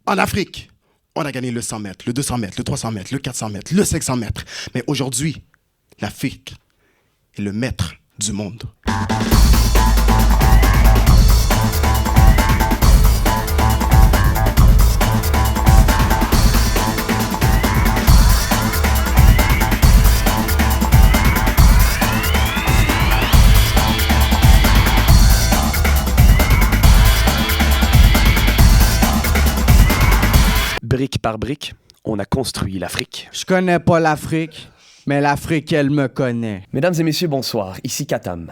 En Afrique, on a gagné le 100 mètres, le 200 mètres, le 300 mètres, le 400 mètres, le 500 mètres. Mais aujourd'hui, l'Afrique est le maître du monde. Brique par brique, on a construit l'Afrique. Je connais pas l'Afrique, mais l'Afrique, elle me connaît. Mesdames et messieurs, bonsoir. Ici Katam.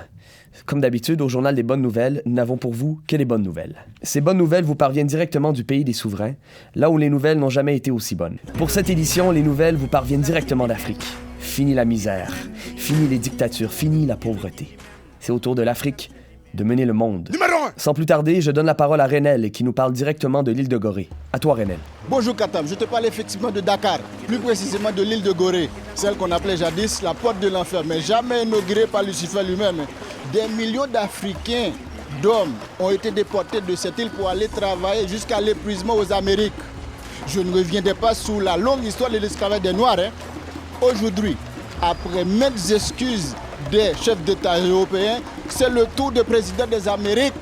Comme d'habitude, au Journal des bonnes nouvelles, nous n'avons pour vous que les bonnes nouvelles. Ces bonnes nouvelles vous parviennent directement du pays des souverains, là où les nouvelles n'ont jamais été aussi bonnes. Pour cette édition, les nouvelles vous parviennent directement d'Afrique. Fini la misère, fini les dictatures, fini la pauvreté. C'est au tour de l'Afrique de mener le monde. Numéro 1! Sans plus tarder, je donne la parole à Renel, qui nous parle directement de l'île de Gorée. À toi, Renel. Bonjour Katam, je te parle effectivement de Dakar, plus précisément de l'île de Gorée, celle qu'on appelait jadis la porte de l'enfer, mais jamais inaugurée par Lucifer lui-même. Des millions d'Africains, d'hommes, ont été déportés de cette île pour aller travailler jusqu'à l'épuisement aux Amériques. Je ne reviendrai pas sur la longue histoire de l'esclavage des Noirs. Aujourd'hui, après maintes excuses des chefs d'État européens, c'est le tour du président des Amériques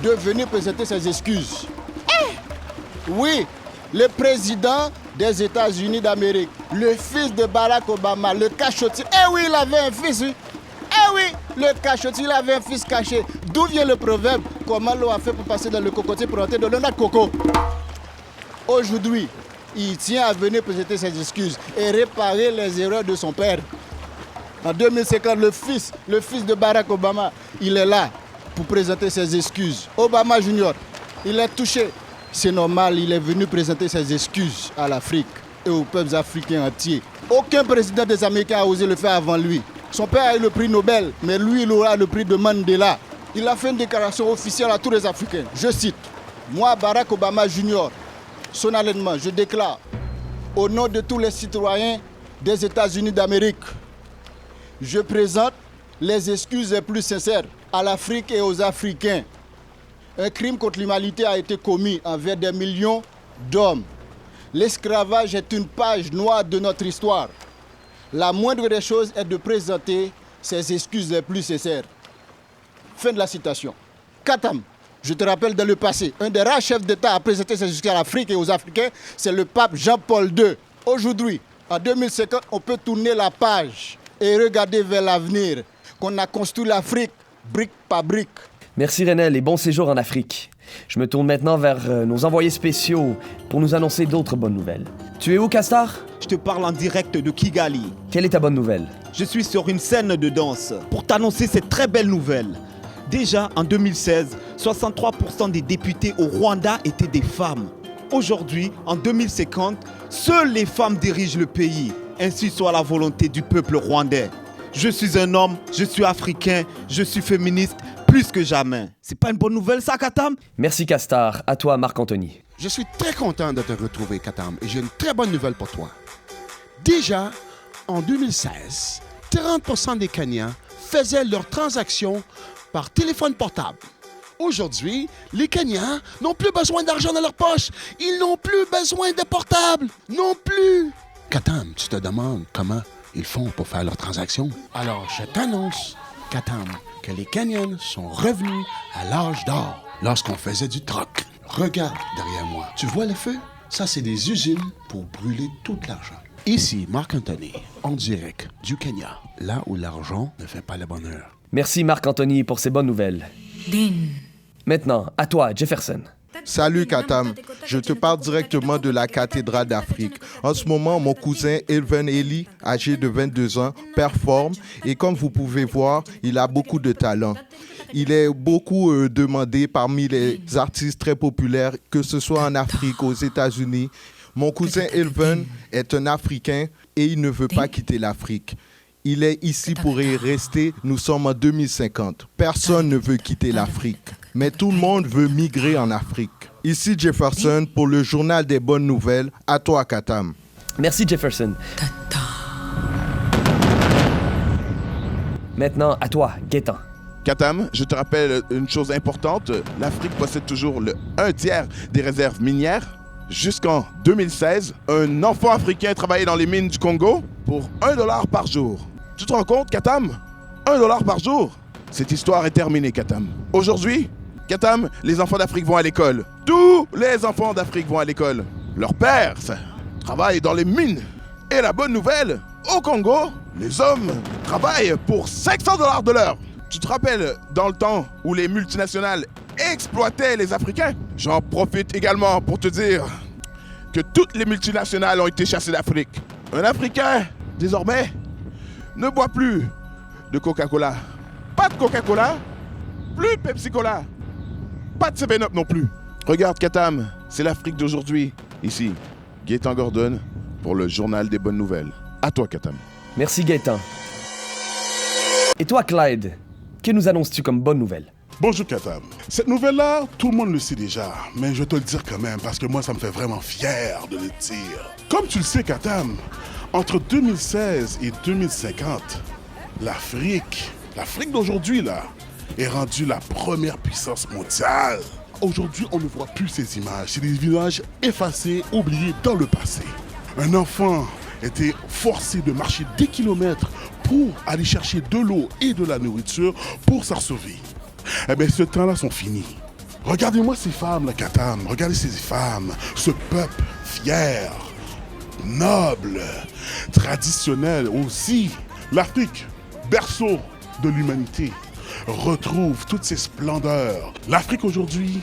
de venir présenter ses excuses. Oui, le président des États-Unis d'Amérique, le fils de Barack Obama, le cachotier. Eh oui, il avait un fils, oui. Eh oui, le cachotier, il avait un fils caché. D'où vient le proverbe? Comment l'eau a fait pour passer dans le cocotier pour entrer dans le noix de coco? Aujourd'hui, il tient à venir présenter ses excuses et réparer les erreurs de son père. En 2050, le fils de Barack Obama, il est là pour présenter ses excuses. Obama Junior, il est touché. C'est normal, il est venu présenter ses excuses à l'Afrique et aux peuples africains entiers. Aucun président des Américains n'a osé le faire avant lui. Son père a eu le prix Nobel, mais lui, il aura le prix de Mandela. Il a fait une déclaration officielle à tous les Africains. Je cite, « Moi, Barack Obama Junior, solennellement, je déclare, au nom de tous les citoyens des États-Unis d'Amérique, je présente les excuses les plus sincères à l'Afrique et aux Africains. Un crime contre l'humanité a été commis envers des millions d'hommes. L'esclavage est une page noire de notre histoire. La moindre des choses est de présenter ces excuses les plus sincères. » Fin de la citation. Katam, je te rappelle dans le passé, un des rares chefs d'État à présenter ses excuses à l'Afrique et aux Africains, c'est le pape Jean-Paul II. Aujourd'hui, en 2050, on peut tourner la page et regarder vers l'avenir, qu'on a construit l'Afrique brique par brique. Merci Renel et bon séjour en Afrique. Je me tourne maintenant vers nos envoyés spéciaux pour nous annoncer d'autres bonnes nouvelles. Tu es où, Castar? Je te parle en direct de Kigali. Quelle est ta bonne nouvelle? Je suis sur une scène de danse pour t'annoncer cette très belle nouvelle. Déjà en 2016, 63% des députés au Rwanda étaient des femmes. Aujourd'hui, en 2050, seules les femmes dirigent le pays. Ainsi soit la volonté du peuple rwandais. Je suis un homme, je suis africain, je suis féministe, plus que jamais. C'est pas une bonne nouvelle ça, Katam? Merci Castar, à toi Marc-Anthony. Je suis très content de te retrouver, Katam, et j'ai une très bonne nouvelle pour toi. Déjà, en 2016, 30% des Kenyans faisaient leurs transactions par téléphone portable. Aujourd'hui, les Kenyans n'ont plus besoin d'argent dans leur poche. Ils n'ont plus besoin de portable. Non plus. Katam, tu te demandes comment ils font pour faire leurs transactions? Alors, je t'annonce, Katam, que les Kenyans sont revenus à l'âge d'or lorsqu'on faisait du troc. Regarde derrière moi. Tu vois le feu? Ça, c'est des usines pour brûler tout l'argent. Ici, Marc-Anthony, en direct du Kenya, là où l'argent ne fait pas le bonheur. Merci Marc-Anthony pour ces bonnes nouvelles. Maintenant, à toi Jefferson. Salut Katam, je te parle directement de la cathédrale d'Afrique. En ce moment, mon cousin Elven Eli, âgé de 22 ans, performe et comme vous pouvez voir, il a beaucoup de talent. Il est beaucoup demandé parmi les artistes très populaires, que ce soit en Afrique, aux États-Unis. Mon cousin Elven est un Africain et il ne veut pas quitter l'Afrique. Il est ici pour y rester. Nous sommes en 2050. Personne ne veut quitter l'Afrique, mais tout le monde veut migrer en Afrique. Ici Jefferson pour le journal des bonnes nouvelles. À toi, Katam. Merci Jefferson. Maintenant, à toi, Gaétan. Katam, je te rappelle une chose importante. L'Afrique possède toujours un tiers des réserves minières. Jusqu'en 2016, un enfant africain travaillait dans les mines du Congo pour $1 par jour. Tu te rends compte, Katam? $1 par jour? Cette histoire est terminée, Katam. Aujourd'hui, Katam, les enfants d'Afrique vont à l'école. Tous les enfants d'Afrique vont à l'école. Leurs pères travaillent dans les mines. Et la bonne nouvelle, au Congo, les hommes travaillent pour $500 de l'heure. Tu te rappelles dans le temps où les multinationales exploitaient les Africains? J'en profite également pour te dire que toutes les multinationales ont été chassées d'Afrique. Un Africain, désormais, ne boit plus de Coca-Cola. Pas de Coca-Cola, plus de Pepsi-Cola, pas de 7-Up non plus. Regarde, Katam, c'est l'Afrique d'aujourd'hui. Ici, Gaëtan Gordon pour le Journal des Bonnes Nouvelles. À toi, Katam. Merci Gaëtan. Et toi, Clyde, que nous annonces-tu comme bonne nouvelle? Bonjour Katam. Cette nouvelle-là, tout le monde le sait déjà, mais je vais te le dire quand même parce que moi, ça me fait vraiment fier de le dire. Comme tu le sais, Katam, entre 2016 et 2050, l'Afrique d'aujourd'hui, là, est rendue la première puissance mondiale. Aujourd'hui, on ne voit plus ces images. C'est des villages effacés, oubliés dans le passé. Un enfant était forcé de marcher des kilomètres pour aller chercher de l'eau et de la nourriture pour s'en sauver. Eh bien, ce temps-là sont finis. Regardez-moi ces femmes, là, Katam. Regardez ces femmes, ce peuple fier, noble, traditionnel aussi. L'Afrique, berceau de l'humanité, retrouve toutes ses splendeurs. L'Afrique aujourd'hui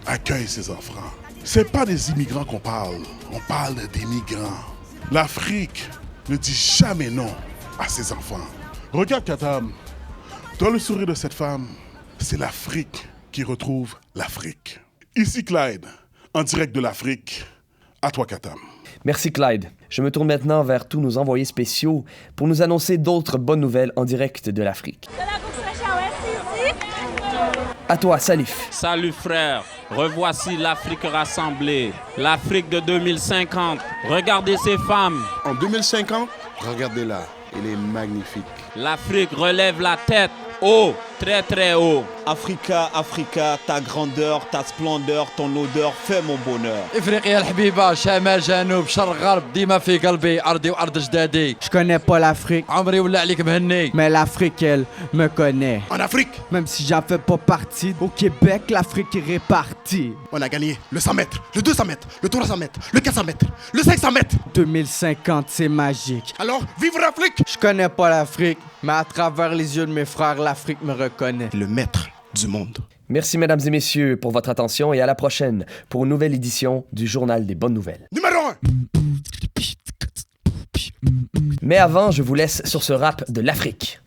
accueille ses enfants. C'est pas des immigrants qu'on parle, on parle des migrants. L'Afrique ne dit jamais non à ses enfants. Regarde Katam, dans le sourire de cette femme, c'est l'Afrique qui retrouve l'Afrique. Ici Clyde, en direct de l'Afrique, à toi Katam. Merci Clyde. Je me tourne maintenant vers tous nos envoyés spéciaux pour nous annoncer d'autres bonnes nouvelles en direct de l'Afrique. À toi, Salif. Salut frère, revoici l'Afrique rassemblée, l'Afrique de 2050. Regardez ces femmes. En 2050, regardez-la, elle est magnifique. L'Afrique relève la tête, haut, très très haut. Africa, Africa, ta grandeur, ta splendeur, ton odeur fait mon bonheur. افريقيا الحبيبه شمال جنوب شرق غرب ديما في قلبي ارضي وارض جدادي. Je connais pas l'Afrique, عمري ولا عليك مهني. mais l'Afrique, elle, me connaît. En Afrique, Même si j'en fais pas partie, au Québec, l'Afrique est répartie. on a gagné le 100 mètres, le 200 mètres, le 300 mètres, le 400 mètres, le 500 mètres. 2050, c'est magique. Alors, vive l'Afrique! Je connais pas l'Afrique, mais à travers les yeux de mes frères, l'Afrique me reconnaît. Le maître du monde. Merci mesdames et messieurs pour votre attention et à la prochaine pour une nouvelle édition du Journal des Bonnes Nouvelles. Numéro 1! Mais avant, je vous laisse sur ce rap de l'Afrique.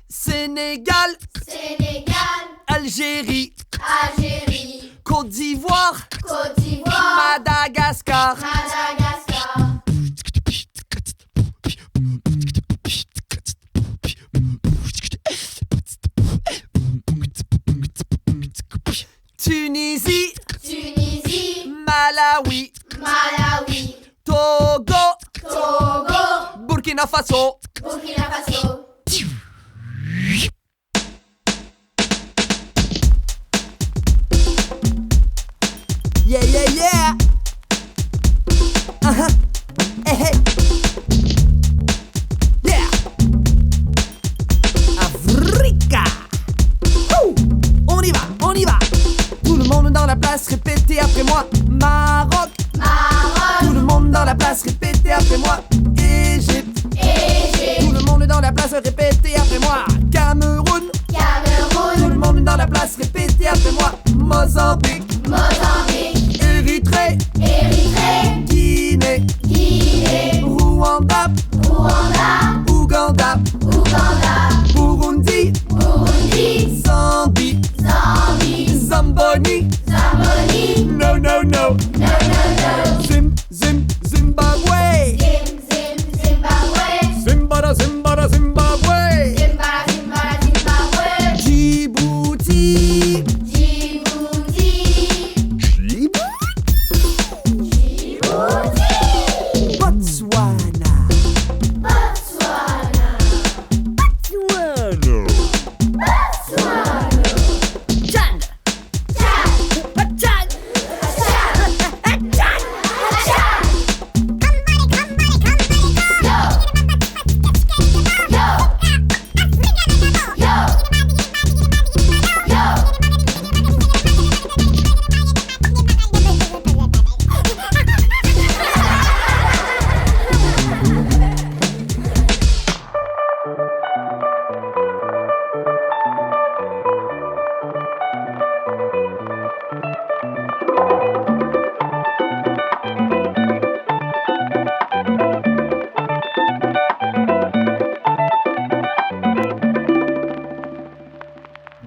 Sénégal, Algérie, Côte d'Ivoire, Madagascar, Tunisie, Malawi, Togo, Burkina Faso. Yeah, yeah, yeah. Uh-huh. Hey, hey. Yeah. Africa. Ouh. On y va, on y va. Tout le monde dans la place, répétez après moi. Maroc. Tout le monde dans la place, répétez après moi. Égypte. Tout le monde dans la place, répétez après moi. Cameroun. Tout le monde dans la place, répétez après moi. Mozambique. Érythrée. Guinée. Rwanda. Ouganda. Burundi. Zambie. Zamboni. No, no, no. Zimbabwe. Zimbabwe. Djibouti.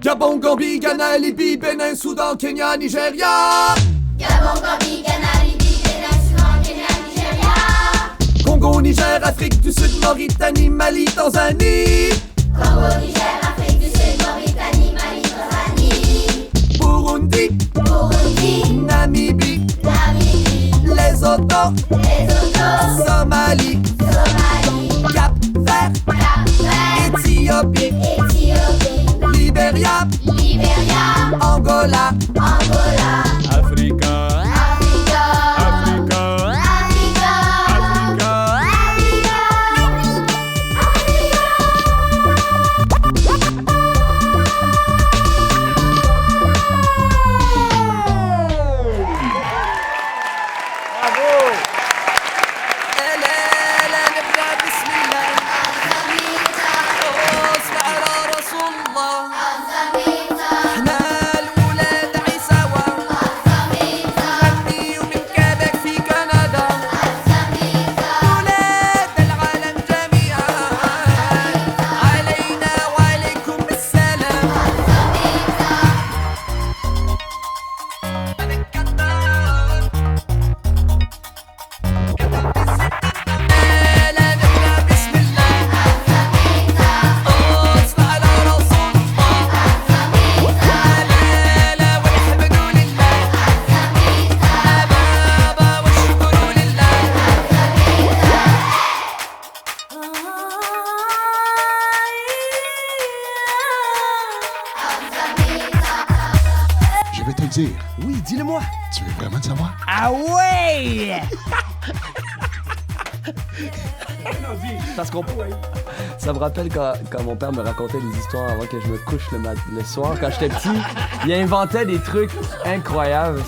Gabon, Gambie, Ghana, Libye, Bénin, Soudan, Kenya, Nigeria. Gabon, Gambie, Ghana, Libye, Bénin, Soudan, Kenya, Nigeria. Congo, Niger, Afrique du Sud, Mauritanie, Mali, Tanzanie. Congo, Niger, Afrique du Sud, Mauritanie, Mali, Tanzanie. Burundi, Burundi, Namibie, Namibie, Lesotho, Lesotho, Somalie, Somalie, Cap-Vert, Cap-Vert, Éthiopie, Éthiopie, Libéria, Libéria, Angola, Angola, Africa, Africa, Africa, Africa, Je vais te le dire. Oui, dis-le-moi. Tu veux vraiment le savoir? Ah ouais! Parce qu'on ça me rappelle quand mon père me racontait des histoires avant que je me couche le soir quand j'étais petit. Il inventait des trucs incroyables.